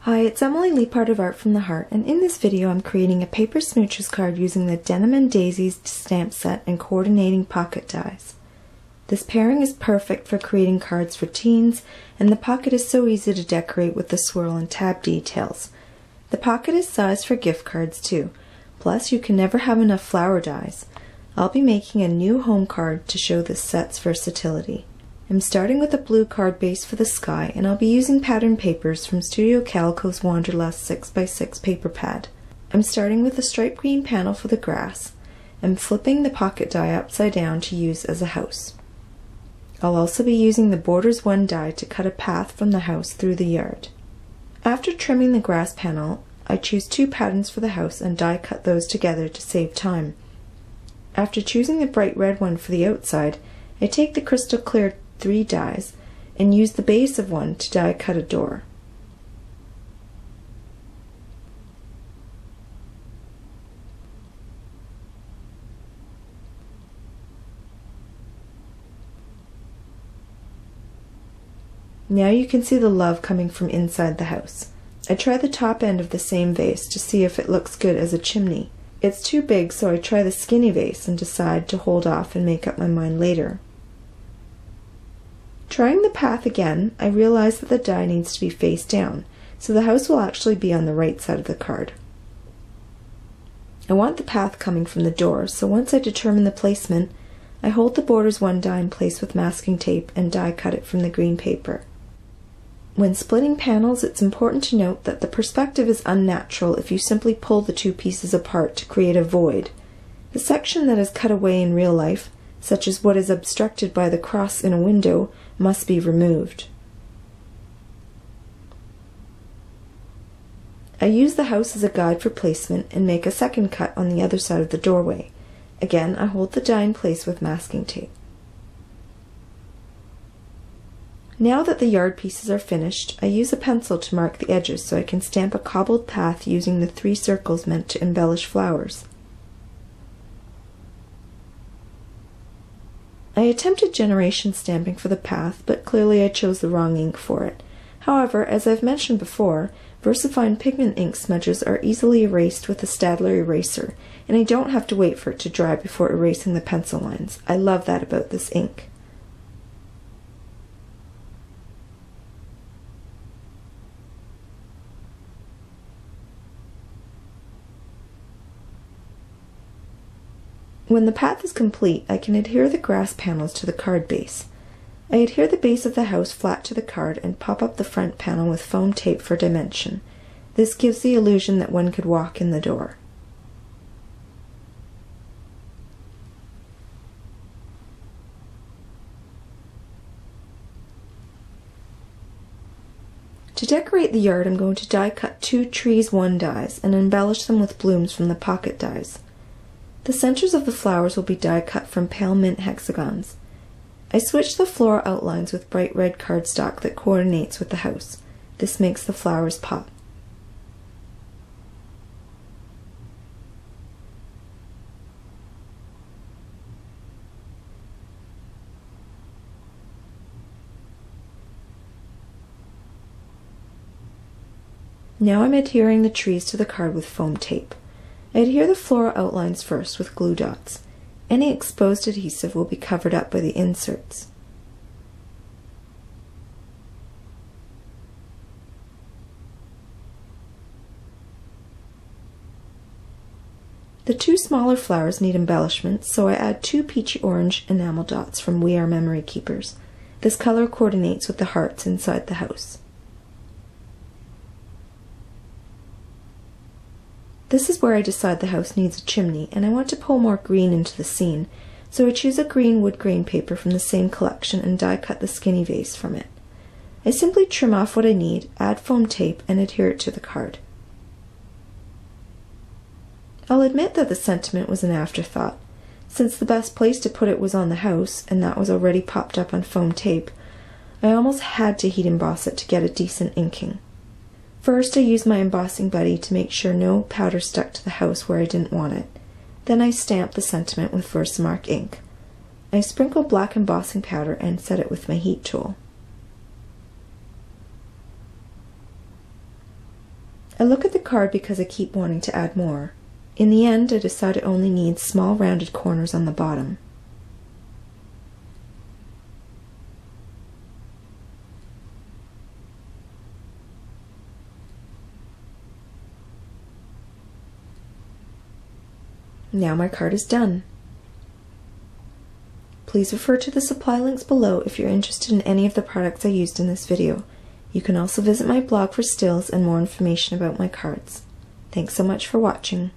Hi, it's Emily Leiphart of Art from the Heart, and in this video I'm creating a paper Smooches card using the Denim Daisies stamp set and coordinating pocket dies. This pairing is perfect for creating cards for teens, and the pocket is so easy to decorate with the swirl and tab details. The pocket is sized for gift cards too, plus you can never have enough flower dies. I'll be making a new home card to show this set's versatility. I'm starting with a blue card base for the sky, and I'll be using pattern papers from Studio Calico's Wanderlust 6x6 paper pad. I'm starting with a striped green panel for the grass. I'm flipping the pocket die upside down to use as a house. I'll also be using the Borders 1 die to cut a path from the house through the yard. After trimming the grass panel, I choose two patterns for the house and die cut those together to save time. After choosing the bright red one for the outside, I take the crystal clear 3 dies and use the base of one to die cut a door. Now you can see the love coming from inside the house. I try the top end of the same vase to see if it looks good as a chimney. It's too big, so I try the skinny vase and decide to hold off and make up my mind later. Trying the path again, I realize that the die needs to be face down, so the house will actually be on the right side of the card. I want the path coming from the door, so once I determine the placement, I hold the Borders 1 die in place with masking tape and die cut it from the green paper. When splitting panels, it's important to note that the perspective is unnatural if you simply pull the two pieces apart to create a void. The section that is cut away in real life, such as what is obstructed by the cross in a window, must be removed. I use the house as a guide for placement and make a second cut on the other side of the doorway. Again, I hold the die in place with masking tape. Now that the yard pieces are finished, I use a pencil to mark the edges so I can stamp a cobbled path using the 3 circles meant to embellish flowers. I attempted generation stamping for the path, but clearly I chose the wrong ink for it. However, as I've mentioned before, VersaFine pigment ink smudges are easily erased with a Staedtler eraser, and I don't have to wait for it to dry before erasing the pencil lines. I love that about this ink. When the path is complete, I can adhere the grass panels to the card base. I adhere the base of the house flat to the card and pop up the front panel with foam tape for dimension. This gives the illusion that one could walk in the door. To decorate the yard, I'm going to die cut 2 Trees 1 dies and embellish them with blooms from the pocket dies. The centers of the flowers will be die cut from pale mint hexagons. I switch the floral outlines with bright red cardstock that coordinates with the house. This makes the flowers pop. Now I'm adhering the trees to the card with foam tape. I adhere the floral outlines first with glue dots. Any exposed adhesive will be covered up by the inserts. The 2 smaller flowers need embellishment, so I add 2 peachy orange enamel dots from We Are Memory Keepers. This color coordinates with the hearts inside the house. This is where I decide the house needs a chimney, and I want to pull more green into the scene, so I choose a green wood grain paper from the same collection and die cut the skinny vase from it. I simply trim off what I need, add foam tape, and adhere it to the card. I'll admit that the sentiment was an afterthought. Since the best place to put it was on the house, and that was already popped up on foam tape, I almost had to heat emboss it to get a decent inking. First, I used my embossing buddy to make sure no powder stuck to the house where I didn't want it. Then I stamped the sentiment with Versamark ink. I sprinkled black embossing powder and set it with my heat tool. I look at the card because I keep wanting to add more. In the end, I decide it only needs small rounded corners on the bottom. Now my card is done. Please refer to the supply links below if you're interested in any of the products I used in this video. You can also visit my blog for stills and more information about my cards. Thanks so much for watching.